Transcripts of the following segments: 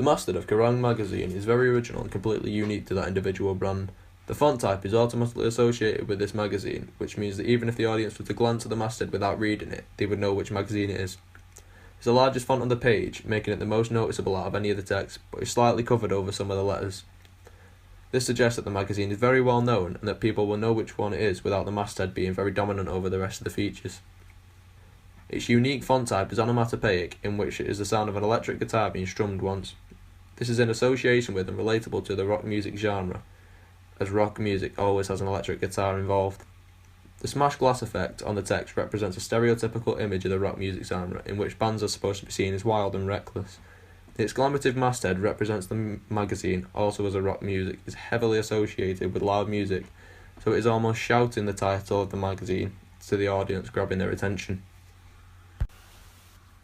The masthead of Kerrang magazine is very original and completely unique to that individual brand. The font type is automatically associated with this magazine, which means that even if the audience were to glance at the masthead without reading it, they would know which magazine it is. It's the largest font on the page, making it the most noticeable out of any of the text, but is slightly covered over some of the letters. This suggests that the magazine is very well known and that people will know which one it is without the masthead being very dominant over the rest of the features. Its unique font type is onomatopoeic, in which it is the sound of an electric guitar being strummed once. This is in association with and relatable to the rock music genre, as rock music always has an electric guitar involved. The smashed glass effect on the text represents a stereotypical image of the rock music genre, in which bands are supposed to be seen as wild and reckless. The exclamative masthead represents the magazine, also as a rock music, is heavily associated with loud music, so it is almost shouting the title of the magazine to the audience, grabbing their attention.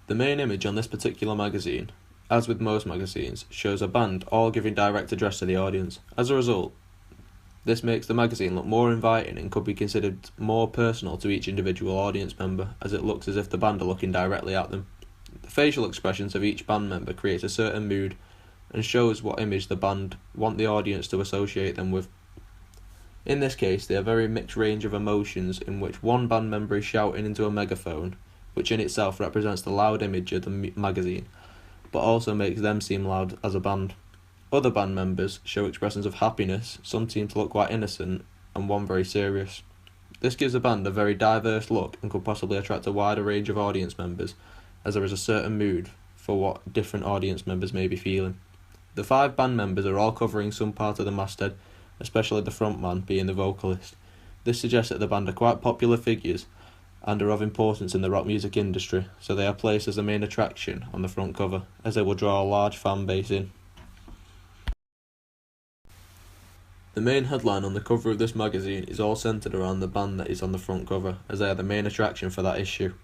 The main image on this particular magazine, as with most magazines, shows a band all giving direct address to the audience. As a result, this makes the magazine look more inviting and could be considered more personal to each individual audience member, as it looks as if the band are looking directly at them. The facial expressions of each band member creates a certain mood and shows what image the band want the audience to associate them with. In this case, they have a very mixed range of emotions, in which one band member is shouting into a megaphone, which in itself represents the loud image of the magazine, but also makes them seem loud as a band. Other band members show expressions of happiness, some seem to look quite innocent, and one very serious. This gives the band a very diverse look and could possibly attract a wider range of audience members, as there is a certain mood for what different audience members may be feeling. The 5 band members are all covering some part of the masthead, especially the frontman being the vocalist. This suggests that the band are quite popular figures and are of importance in the rock music industry, so they are placed as the main attraction on the front cover, as they will draw a large fan base in. The main headline on the cover of this magazine is all centred around the band that is on the front cover, as they are the main attraction for that issue.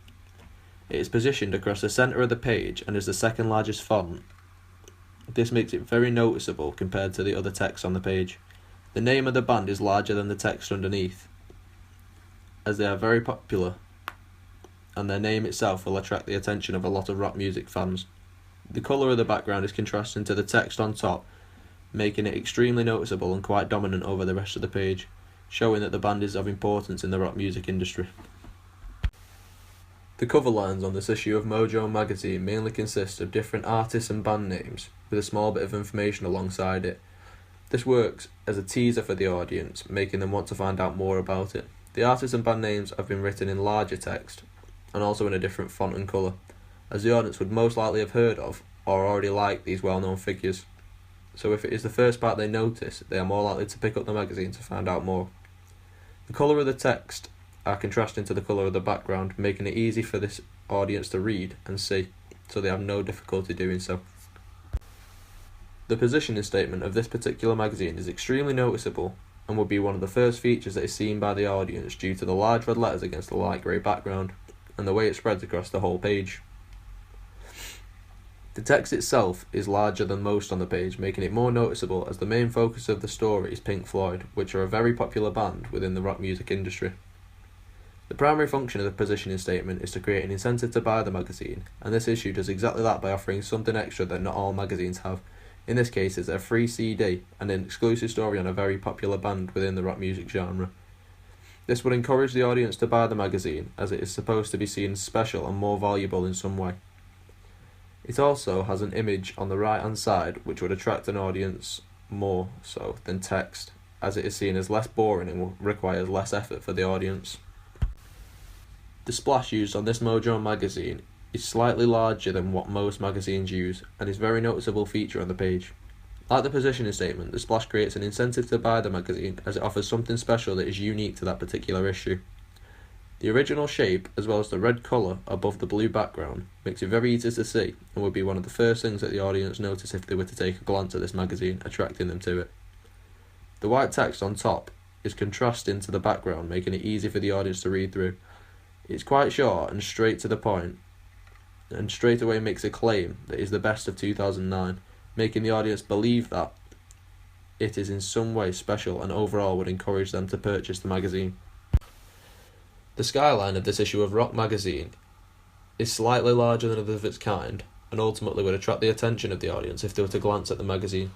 It is positioned across the centre of the page and is the second largest font. This makes it very noticeable compared to the other text on the page. The name of the band is larger than the text underneath, as they are very popular, and their name itself will attract the attention of a lot of rock music fans. The colour of the background is contrasting to the text on top, making it extremely noticeable and quite dominant over the rest of the page, showing that the band is of importance in the rock music industry. The cover lines on this issue of Mojo magazine mainly consist of different artists and band names, with a small bit of information alongside it. This works as a teaser for the audience, making them want to find out more about it. The artists and band names have been written in larger text, and also in a different font and colour, as the audience would most likely have heard of or already like these well-known figures. So if it is the first part they notice, they are more likely to pick up the magazine to find out more. The colour of the text are contrasting to the colour of the background, making it easy for this audience to read and see, so they have no difficulty doing so. The positioning statement of this particular magazine is extremely noticeable and would be one of the first features that is seen by the audience due to the large red letters against the light grey background, and the way it spreads across the whole page. The text itself is larger than most on the page, making it more noticeable as the main focus of the story is Pink Floyd, which are a very popular band within the rock music industry. The primary function of the positioning statement is to create an incentive to buy the magazine, and this issue does exactly that by offering something extra that not all magazines have. In this case, it's a free CD and an exclusive story on a very popular band within the rock music genre. This would encourage the audience to buy the magazine, as it is supposed to be seen as special and more valuable in some way. It also has an image on the right hand side which would attract an audience more so than text, as it is seen as less boring and requires less effort for the audience. The splash used on this Mojo magazine is slightly larger than what most magazines use, and is a very noticeable feature on the page. Like the positioning statement, the splash creates an incentive to buy the magazine, as it offers something special that is unique to that particular issue. The original shape, as well as the red colour above the blue background, makes it very easy to see, and would be one of the first things that the audience notice if they were to take a glance at this magazine, attracting them to it. The white text on top is contrasting to the background, making it easy for the audience to read through. It's quite short and straight to the point, and straight away makes a claim that is the best of 2009, making the audience believe that it is in some way special and overall would encourage them to purchase the magazine. The skyline of this issue of Rock magazine is slightly larger than others of its kind, and ultimately would attract the attention of the audience if they were to glance at the magazine.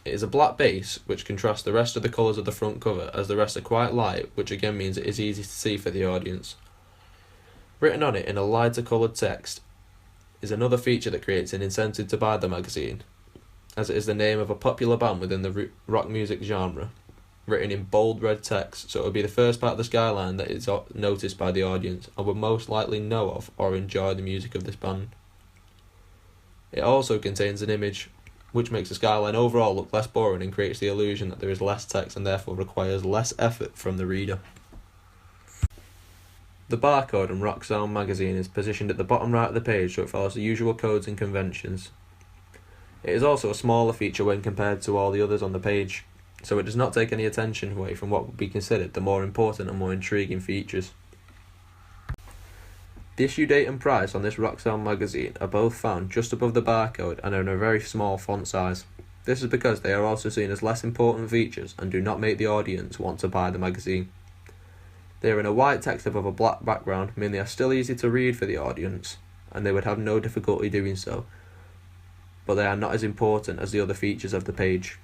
It is a black base, which contrasts the rest of the colours of the front cover, as the rest are quite light, which again means it is easy to see for the audience. Written on it in a lighter coloured text is another feature that creates an incentive to buy the magazine, as it is the name of a popular band within the rock music genre, written in bold red text, so it would be the first part of the skyline that is noticed by the audience and would most likely know of or enjoy the music of this band. It also contains an image which makes the skyline overall look less boring and creates the illusion that there is less text and therefore requires less effort from the reader. The barcode on Rock Sound magazine is positioned at the bottom right of the page, so it follows the usual codes and conventions. It is also a smaller feature when compared to all the others on the page, so it does not take any attention away from what would be considered the more important and more intriguing features. The issue date and price on this Rock Sound magazine are both found just above the barcode and are in a very small font size. This is because they are also seen as less important features and do not make the audience want to buy the magazine. They are in a white text above a black background, meaning they are still easy to read for the audience, and they would have no difficulty doing so, but they are not as important as the other features of the page.